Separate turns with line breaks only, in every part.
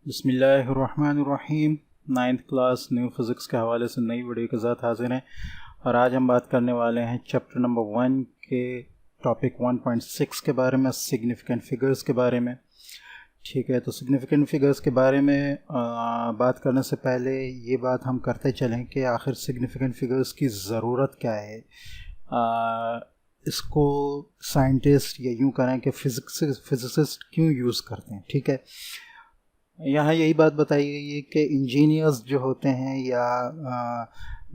बिस्मिल्लाहिर्रहमानिर्रहीम। 9th class new physics के हवाले से नई वीडियो के साथ हाजिर हैं और आज हम बात करने वाले हैं चैप्टर नंबर 1 के टॉपिक 1.6 के बारे में, सिग्निफिकेंट फिगर्स के बारे में। ठीक है, तो सिग्निफिकेंट फिगर्स के बारे में बात करने से पहले ये बात हम करते चलें कि आखिर सिग्निफिकेंट फिगर्स की ज़रूरत क्या है। इसको साइंटिस्ट या यूँ करें कि फिज़िसिस्ट क्यों यूज़ करते हैं। ठीक है, यहाँ यही बात बताई गई है कि इंजीनियर्स जो होते हैं या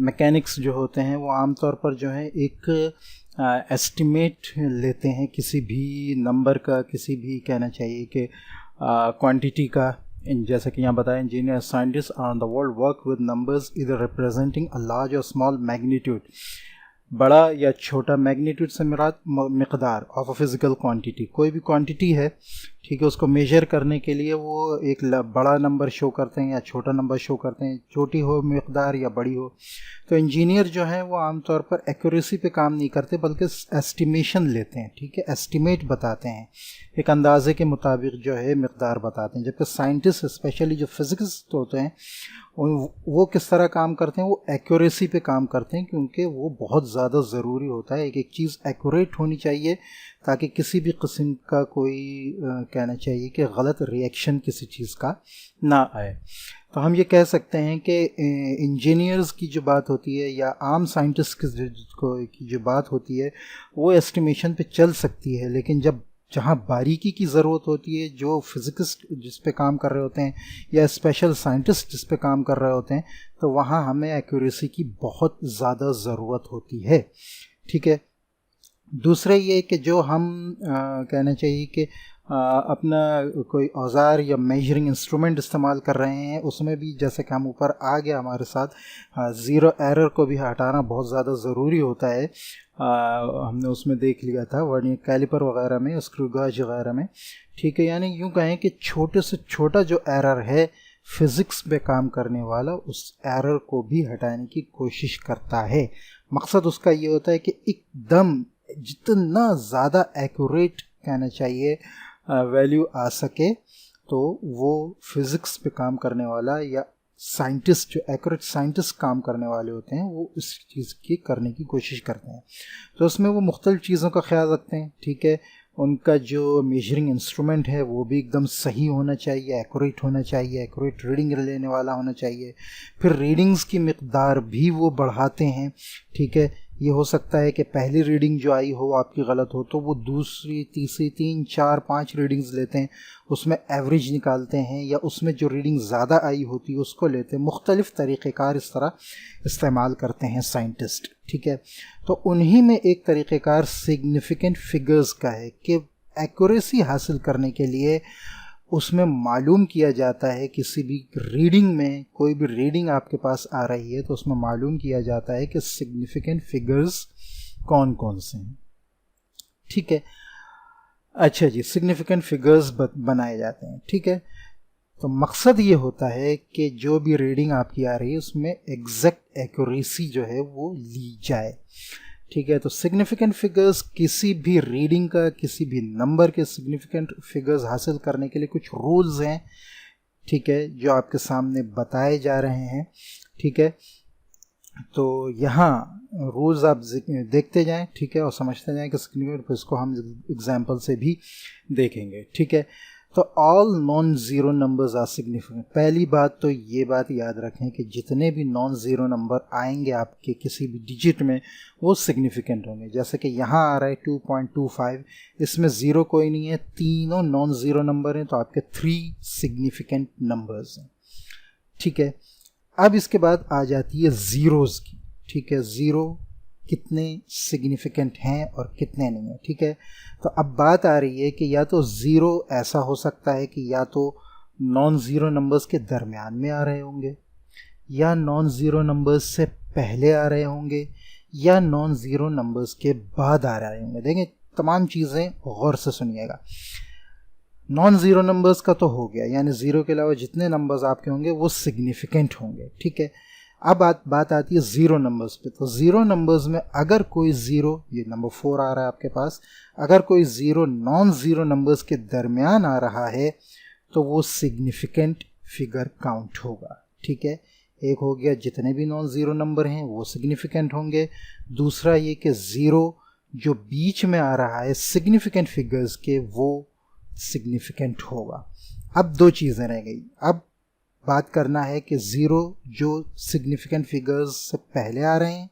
मैकेनिक्स जो होते हैं वो आमतौर पर जो है एक एस्टिमेट लेते हैं किसी भी नंबर का, किसी भी कहना चाहिए कि क्वांटिटी का। जैसे कि यहाँ बताया, engineer scientist on the world work with numbers इधर रिप्रेजेंटिंग अ लार्ज और स्मॉल मैग्नीट्यूड, बड़ा या छोटा, मैग्नीट्यूड से मुराद मिकदार ऑफ अ फिज़िकल क्वांटिटी, कोई भी क्वांटिटी है, ठीक है, उसको मेजर करने के लिए वो एक बड़ा नंबर शो करते हैं या छोटा नंबर शो करते हैं, छोटी हो मिकदार या बड़ी हो। तो इंजीनियर जो है वो आमतौर पर एक्यूरेसी पे काम नहीं करते बल्कि एस्टिमेशन लेते हैं। ठीक है, एस्टिमेट बताते हैं, एक अंदाजे के मुताबिक जो है मिकदार बताते हैं। जबकि साइंटिस्ट स्पेशली जो फिजिसिस्ट होते हैं वो किस तरह काम करते हैं, वो एक्यूरेसी पे काम करते हैं, क्योंकि वो बहुत ज़्यादा ज़रूरी होता है। एक एक चीज़ एक्यूरेट होनी चाहिए ताकि किसी भी किस्म का कोई कहना चाहिए कि गलत रिएक्शन किसी चीज़ का ना आए। तो हम ये कह सकते हैं कि इंजीनियर्स की जो बात होती है या आम साइंटिस्ट की जो बात होती है वो एस्टिमेशन पे चल सकती है, लेकिन जहाँ बारीकी की ज़रूरत होती है, जो फिज़िकिस्ट जिस पे काम कर रहे होते हैं या स्पेशल साइंटिस्ट जिस पे काम कर रहे होते हैं, तो वहाँ हमें एक्यूरेसी की बहुत ज़्यादा ज़रूरत होती है। ठीक है, दूसरे ये कि जो हम कहना चाहिए कि अपना कोई औज़ार या मेजरिंग इंस्ट्रूमेंट इस्तेमाल कर रहे हैं, उसमें भी जैसे कि हम ऊपर आ गया हमारे साथ, ज़ीरो एरर को भी हटाना बहुत ज़्यादा ज़रूरी होता है। हमने उसमें देख लिया था वर्नियर कैलिपर वगैरह में, स्क्रू गेज वगैरह में। ठीक है, यानी यूँ कहें कि छोटे से छोटा जो एरर है फिज़िक्स पे काम करने वाला उस एरर को भी हटाने की कोशिश करता है। मकसद उसका ये होता है कि एकदम जितना ज़्यादा एक्यूरेट कहना चाहिए वैल्यू आ सके, तो वो फिज़िक्स पे काम करने वाला या साइंटिस्ट, जो एक्यूरेट साइंटिस्ट काम करने वाले होते हैं, वो इस चीज़ की करने की कोशिश करते हैं। तो उसमें वो मुख्तलिफ़ चीज़ों का ख्याल रखते हैं। ठीक है, उनका जो मेजरिंग इंस्ट्रूमेंट है वो भी एकदम सही होना चाहिए, एक्यूरेट होना चाहिए, एक्यूरेट रीडिंग लेने वाला होना चाहिए। फिर रीडिंग्स की मिकदार भी वो बढ़ाते हैं। ठीक है, ये हो सकता है कि पहली रीडिंग जो आई हो आपकी गलत हो, तो वो दूसरी, तीसरी, 3, 4, 5 रीडिंग्स लेते हैं, उसमें एवरेज निकालते हैं, या उसमें जो रीडिंग ज़्यादा आई होती है उसको लेते हैं। मुख्तलिफ़ तरीक़ेकार इस तरह इस्तेमाल करते हैं साइंटिस्ट। ठीक है, तो उन्हीं में एक तरीक़ेकार सिग्निफिकेंट फिगर्स का है कि एक्यूरेसी हासिल करने के लिए उसमें मालूम किया जाता है, किसी भी रीडिंग में कोई भी रीडिंग आपके पास आ रही है तो उसमें मालूम किया जाता है कि सिग्निफिकेंट फिगर्स कौन कौन से हैं। ठीक है, अच्छा जी, सिग्निफिकेंट फिगर्स बनाए जाते हैं। ठीक है, तो मकसद ये होता है कि जो भी रीडिंग आपकी आ रही है उसमें एग्जैक्ट एक्यूरेसी जो है वो ली जाए। ठीक है, तो सिग्निफिकेंट फिगर्स, किसी भी रीडिंग का, किसी भी नंबर के सिग्निफिकेंट फिगर्स हासिल करने के लिए कुछ रूल्स हैं। ठीक है, जो आपके सामने बताए जा रहे हैं। ठीक है, तो यहाँ रूल्स आप देखते जाएं, ठीक है, और समझते जाएं कि सिग्निफिकेंट, इसको हम एग्जाम्पल से भी देखेंगे। ठीक है, तो all non zero numbers are significant. पहली बात तो ये बात याद रखें कि जितने भी नॉन ज़ीरो नंबर आएंगे आपके किसी भी डिजिट में वो सिग्निफिकेंट होंगे। जैसे कि यहाँ आ रहा है 2.25, इसमें ज़ीरो कोई नहीं है, तीनों नॉन ज़ीरो नंबर हैं, तो आपके 3 सिग्निफिकेंट नंबर्स हैं। ठीक है, अब इसके बाद आ जाती है ज़ीरोज़ की। ठीक है, ज़ीरो कितने सिग्निफिकेंट हैं और कितने नहीं हैं। ठीक है, तो अब बात आ रही है कि या तो ज़ीरो ऐसा हो सकता है कि या तो नॉन ज़ीरो नंबर्स के दरमियान में आ रहे होंगे, या नॉन ज़ीरो नंबर्स से पहले आ रहे होंगे, या नॉन ज़ीरो नंबर्स के बाद आ रहे होंगे। देखें, तमाम चीज़ें गौर से सुनिएगा। नॉन ज़ीरो नंबर्स का तो हो गया, यानी ज़ीरो के अलावा जितने नंबर्स आपके होंगे वो सिग्निफिकेंट होंगे। ठीक है, अब बात आती है ज़ीरो नंबर्स पे। तो ज़ीरो नंबर्स में अगर कोई ज़ीरो, ये नंबर 4 आ रहा है आपके पास, अगर कोई ज़ीरो नॉन ज़ीरो नंबर्स के दरमियान आ रहा है तो वो सिग्निफिकेंट फिगर काउंट होगा, ठीक है। एक हो गया जितने भी नॉन ज़ीरो नंबर हैं वो सिग्निफिकेंट होंगे, दूसरा ये कि ज़ीरो जो बीच में आ रहा है सिग्निफिकेंट फिगर्स के वो सिग्निफिकेंट होगा। अब दो चीज़ें रह गई, अब बात करना है कि ज़ीरो जो सिग्निफिकेंट फिगर्स से पहले आ रहे हैं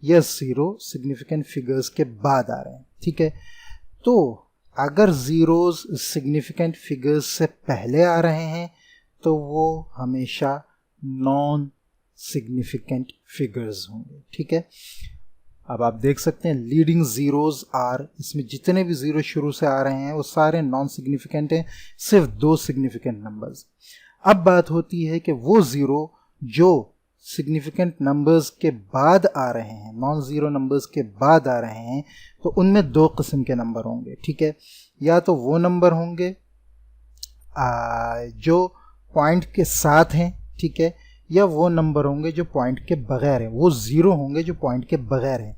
या ज़ीरो सिग्निफिकेंट फिगर्स के बाद आ रहे हैं, ठीक है। तो अगर ज़ीरोज़ सिग्निफिकेंट फिगर्स से पहले आ रहे हैं तो वो हमेशा नॉन सिग्निफिकेंट फिगर्स होंगे, ठीक है। अब आप देख सकते हैं लीडिंग ज़ीरोज़ आर, इसमें जितने भी ज़ीरो शुरू से आ रहे हैं वो सारे नॉन सिग्निफिकेंट हैं, सिर्फ दो सिग्निफिकेंट नंबर्स। अब बात होती है कि वो ज़ीरो जो सिग्निफिकेंट नंबर्स के बाद आ रहे हैं, नॉन ज़ीरो नंबर्स के बाद आ रहे हैं, तो उनमें दो किस्म के नंबर होंगे, ठीक है। या तो वो नंबर होंगे जो पॉइंट के साथ हैं, ठीक है, या वो नंबर होंगे जो पॉइंट के बगैर हैं, वो ज़ीरो होंगे जो पॉइंट के बगैर हैं,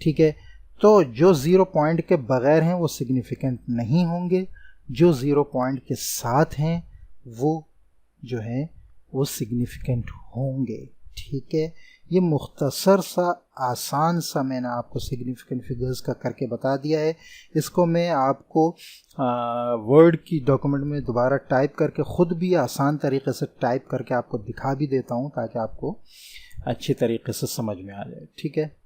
ठीक है। तो जो ज़ीरो पॉइंट के बगैर हैं वो सिग्निफिकेंट नहीं होंगे, जो ज़ीरो पॉइंट के साथ हैं वो जो है वो सिग्निफिकेंट होंगे, ठीक है। ये मुख्तसर सा आसान सा मैंने आपको सिग्निफिकेंट फिगर्स का करके बता दिया है। इसको मैं आपको वर्ड की डॉक्यूमेंट में दोबारा टाइप करके ख़ुद भी आसान तरीके से टाइप करके आपको दिखा भी देता हूँ ताकि आपको अच्छी तरीके से समझ में आ जाए, ठीक है।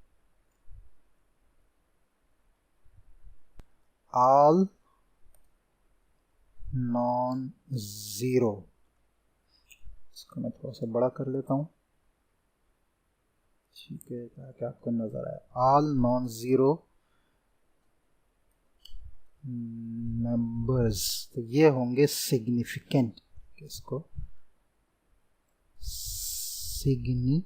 ऑल नॉन ज़ीरो, इसको मैं थोड़ा सा बड़ा कर लेता हूँ, ठीक है, ताकि आपको नजर आए। ऑल नॉन ज़ीरो नंबर्स, तो ये होंगे सिग्निफिकेंट, इसको सिग्निफिकेंट,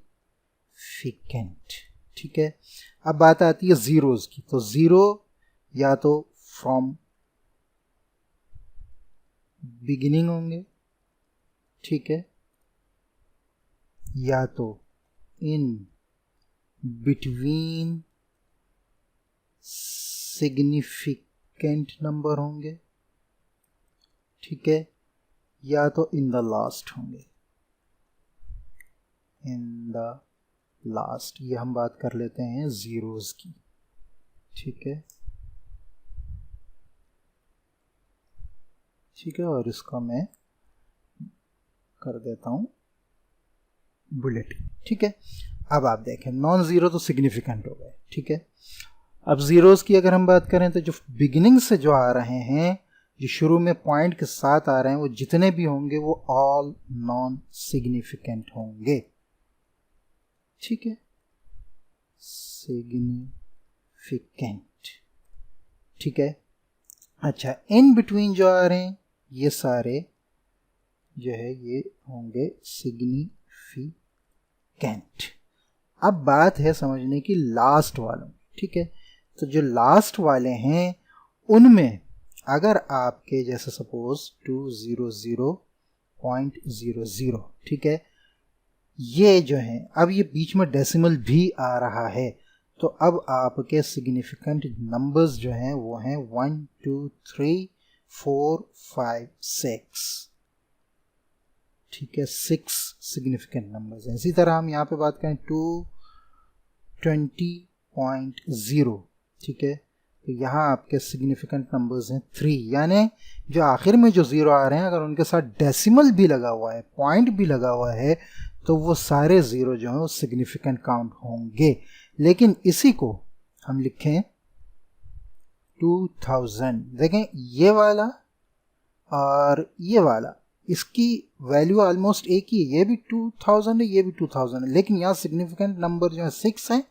ठीक है। अब बात आती है ज़ीरोज़ की, तो ज़ीरो या तो फ्रॉम बिगिनिंग होंगे, ठीक है, या तो इन बिटवीन सिग्निफिकेंट नंबर होंगे, ठीक है, या तो इन द लास्ट होंगे, इन द लास्ट। ये हम बात कर लेते हैं ज़ीरोज़ की, ठीक है, ठीक है, और इसका मैं कर देता हूँ बुलेट, ठीक है। अब आप देखें नॉन ज़ीरो तो सिग्निफिकेंट हो गए, ठीक है। अब ज़ीरोज़ की अगर हम बात करें तो जो बिगिनिंग से जो आ रहे हैं, जो शुरू में पॉइंट के साथ आ रहे हैं, वो जितने भी होंगे वो ऑल नॉन सिग्निफिकेंट होंगे, ठीक है, सिग्निफिकेंट, ठीक है। अच्छा, इन बिटवीन जो आ रहे हैं ये सारे जो है ये होंगे सिग्निफिकेंट। अब बात है समझने की लास्ट वालों, ठीक है। तो जो लास्ट वाले हैं उनमें अगर आपके जैसे सपोज 200.00, ठीक है, ये जो है अब ये बीच में डेसिमल भी आ रहा है, तो अब आपके सिग्निफिकेंट नंबर्स जो हैं वो हैं 1 2 3 4 5 6, ठीक है, 6 सिग्निफिकेंट नंबर्स हैं। इसी तरह हम यहाँ पे बात करें 220.0, ठीक है, तो यहाँ आपके सिग्निफिकेंट नंबर्स हैं 3, यानी जो आखिर में जो ज़ीरो आ रहे हैं अगर उनके साथ डेसिमल भी लगा हुआ है, पॉइंट भी लगा हुआ है, तो वो सारे ज़ीरो जो हैं वो सिग्निफिकेंट काउंट होंगे। लेकिन इसी को हम लिखें 2000, देखें ये वाला और ये वाला, इसकी वैल्यू ऑलमोस्ट एक ही है, ये भी 2000 है, ये भी 2000 है, लेकिन यहाँ सिग्निफिकेंट नंबर जो है 6 है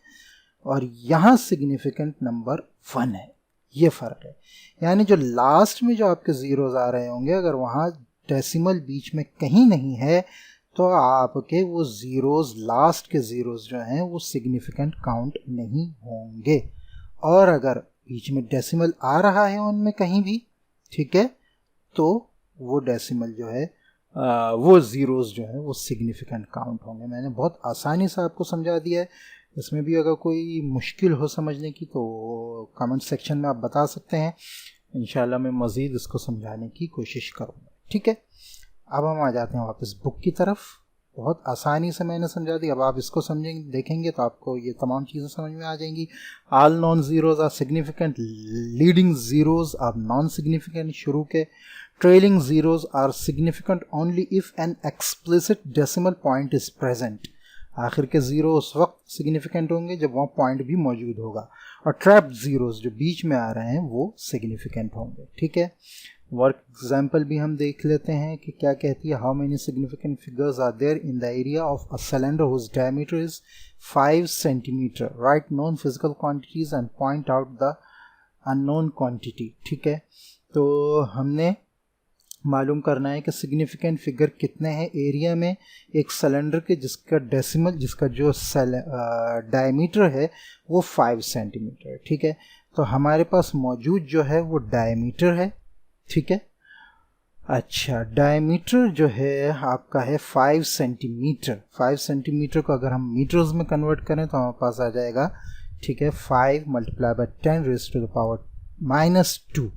और यहाँ सिग्निफिकेंट नंबर 1 है, ये फ़र्क है। यानी जो लास्ट में जो आपके ज़ीरोज़ आ रहे होंगे अगर वहाँ डेसिमल बीच में कहीं नहीं है तो आपके वो ज़ीरोज़, लास्ट के ज़ीरोज़ जो हैं वो सिग्निफिकेंट काउंट नहीं होंगे, और अगर बीच में डेसिमल आ रहा है उनमें कहीं भी, ठीक है, तो वो डेसिमल जो है वो ज़ीरोज़ जो है वो सिग्निफिकेंट काउंट होंगे। मैंने बहुत आसानी से आपको समझा दिया है। इसमें भी अगर कोई मुश्किल हो समझने की तो कमेंट सेक्शन में आप बता सकते हैं, इंशाल्लाह मैं मज़ीद इसको समझाने की कोशिश करूँगा, ठीक है। अब हम आ जाते हैं वापस बुक की तरफ। बहुत आसानी से मैंने समझा दी, अब आप इसको समझेंगे देखेंगे तो आपको ये तमाम चीज़ें समझ में आ जाएंगी। All non zeros are significant, leading zeros are non significant, शुरू के trailing zeros are significant only if an explicit decimal point is present. आखिर के ज़ीरो उस वक्त सिग्निफिकेंट होंगे जब वहाँ पॉइंट भी मौजूद होगा, और ट्रैप्ड ज़ीरोज़ जो बीच में आ रहे हैं वो सिग्निफिकेंट होंगे। ठीक है, वर्क एग्जाम्पल भी हम देख लेते हैं कि क्या कहती है। How many significant figures are there in the area of a cylinder whose diameter is 5 centimetre, right known physical quantities and point out the unknown quantity. ठीक है, तो हमने मालूम करना है कि सिग्निफिकेंट फिगर कितने हैं एरिया में एक सिलेंडर के जिसका डेसिमल, जिसका जो डायमीटर है वो 5 सेंटीमीटर है। ठीक है, तो हमारे पास मौजूद जो है वो डायमीटर है। ठीक है, अच्छा, डायमीटर जो है आपका है 5 सेंटीमीटर। 5 सेंटीमीटर को अगर हम मीटर्स में कन्वर्ट करें तो हमारे पास आ जाएगा, ठीक है, 5 multiply by 10 raise to the power -2।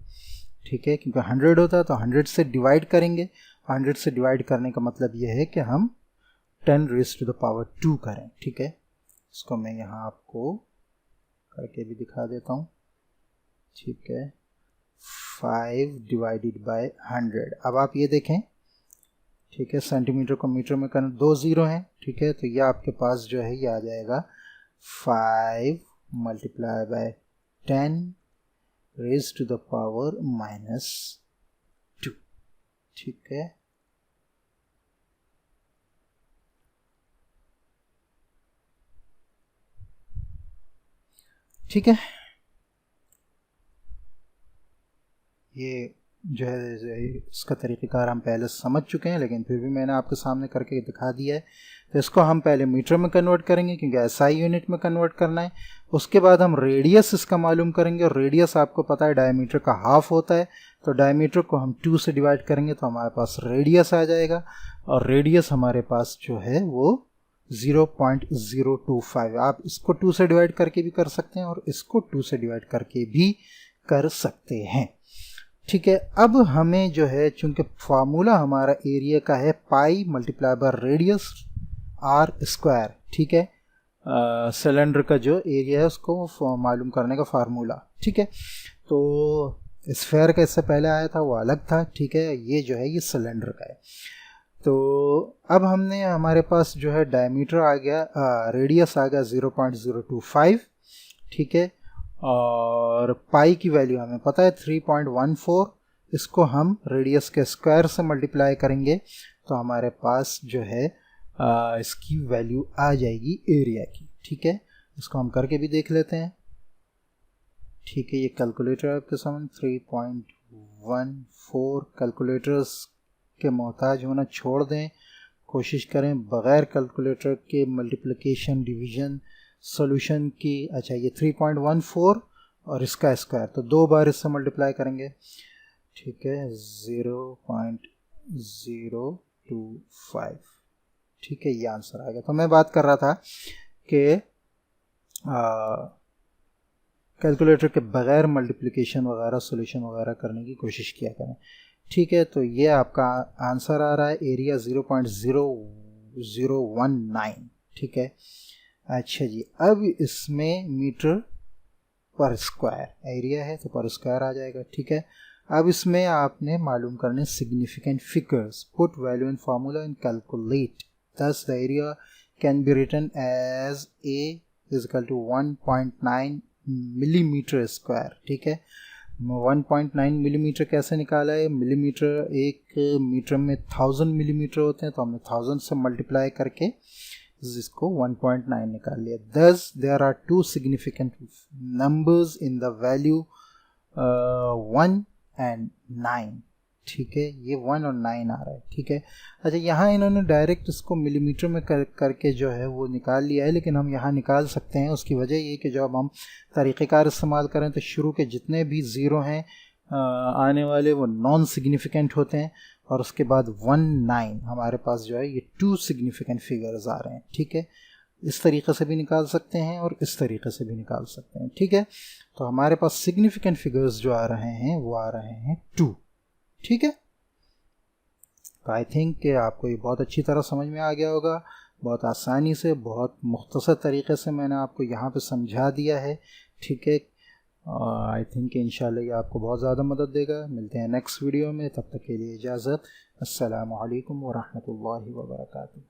ठीक है, क्योंकि 100 होता है तो 100 से डिवाइड करेंगे। 100 से डिवाइड करने का मतलब यह है कि हम 10 रेज़ टू द पावर 2 करें। ठीक है, इसको मैं यहाँ आपको करके भी दिखा देता हूँ। ठीक है, 5 डिवाइडेड बाय 100। अब आप ये देखें, ठीक है, सेंटीमीटर को मीटर में करना, 2 ज़ीरो हैं। ठीक है, तो ये आपके पास जो है ये आ जाएगा 5 multiply by 10 raise to the power -2। ठीक है, ठीक है, ये जो है इसका तरीक़ेकार हम पहले समझ चुके हैं, लेकिन फिर भी मैंने आपके सामने करके दिखा दिया है। तो इसको हम पहले मीटर में कन्वर्ट करेंगे क्योंकि एसआई यूनिट में कन्वर्ट करना है। उसके बाद हम रेडियस इसका मालूम करेंगे, और रेडियस आपको पता है डायमीटर का हाफ होता है, तो डायमीटर को हम 2 से डिवाइड करेंगे तो हमारे पास रेडियस आ जाएगा, और रेडियस हमारे पास जो है वो 0.025। आप इसको 2 से डिवाइड करके भी कर सकते हैं और इसको 2 से डिवाइड करके भी कर सकते हैं। ठीक है, अब हमें जो है, चूंकि फार्मूला हमारा एरिया का है pi multiply by radius r square. ठीक है, सिलेंडर का जो एरिया है उसको मालूम करने का फार्मूला। ठीक है, तो स्फेयर का इससे पहले आया था वो अलग था। ठीक है, ये जो है ये सिलेंडर का है। तो अब हमने, हमारे पास जो है डायमीटर आ गया, रेडियस आ गया 0.025। ठीक है, और पाई की वैल्यू हमें पता है 3.14। इसको हम रेडियस के स्क्वायर से मल्टीप्लाई करेंगे तो हमारे पास जो है इसकी वैल्यू आ जाएगी एरिया की। ठीक है, इसको हम करके भी देख लेते हैं। ठीक है, ये कैलकुलेटर आपके सामने 3.14। कैलकुलेटर्स के मोहताज होना छोड़ दें, कोशिश करें बग़ैर कैलकुलेटर के मल्टीप्लिकेशन डिवीज़न सॉल्यूशन की। अच्छा, ये 3.14 और इसका स्क्वायर, तो 2 बार इससे मल्टीप्लाई करेंगे। ठीक है, 0.025। ठीक है, ये आंसर आ गया। तो मैं बात कर रहा था कि कैलकुलेटर के बग़ैर मल्टीप्लिकेशन वगैरह सॉल्यूशन वगैरह करने की कोशिश किया करें। ठीक है, तो ये आपका आंसर आ रहा है एरिया 0.0019। ठीक है, अच्छा जी, अब इसमें मीटर पर स्क्वायर एरिया है तो पर स्क्वायर आ जाएगा। ठीक है, अब इसमें आपने मालूम करने significant figures, put value in formula and calculate. Thus the area can be written as A = 1.9 millimetre square. ठीक है, 1.9 मिलीमीटर कैसे निकाला है? मिलीमीटर, एक मीटर में 1000 मिलीमीटर होते हैं, तो हमने 1000 से मल्टीप्लाई करके इसको 1.9 निकाल लिया। Thus there are two significant numbers in the value 1 and 9। ठीक है, ये 1 और 9 आ रहा है। ठीक है, अच्छा, यहाँ इन्होंने डायरेक्ट इसको मिलीमीटर में करके जो है वो निकाल लिया है, लेकिन हम यहाँ निकाल सकते हैं। उसकी वजह ये कि जब हम तरीक़ेकार इस्तेमाल करें तो शुरू के जितने भी ज़ीरो हैं आने वाले वो नॉन सिग्निफिकेंट होते हैं, और उसके बाद 1 9 हमारे पास जो है ये 2 सिग्निफिकेंट फिगर्स आ रहे हैं। ठीक है, इस तरीक़े से भी निकाल सकते हैं और इस तरीक़े से भी निकाल सकते हैं। ठीक है, तो हमारे पास सिग्निफिकेंट फिगर्स जो आ रहे हैं वो आ रहे हैं 2। ठीक है, तो आई थिंक कि आपको ये बहुत अच्छी तरह समझ में आ गया होगा। बहुत आसानी से, बहुत मुख्तसर तरीक़े से मैंने आपको यहाँ पे समझा दिया है, ठीक है। आई थिंक इंशाल्लाह ये आपको बहुत ज़्यादा मदद देगा। मिलते हैं नेक्स्ट वीडियो में, तब तक के लिए इजाज़त। अस्सलामु अलैकुम व रहमतुल्लाहि व बरकातुहू।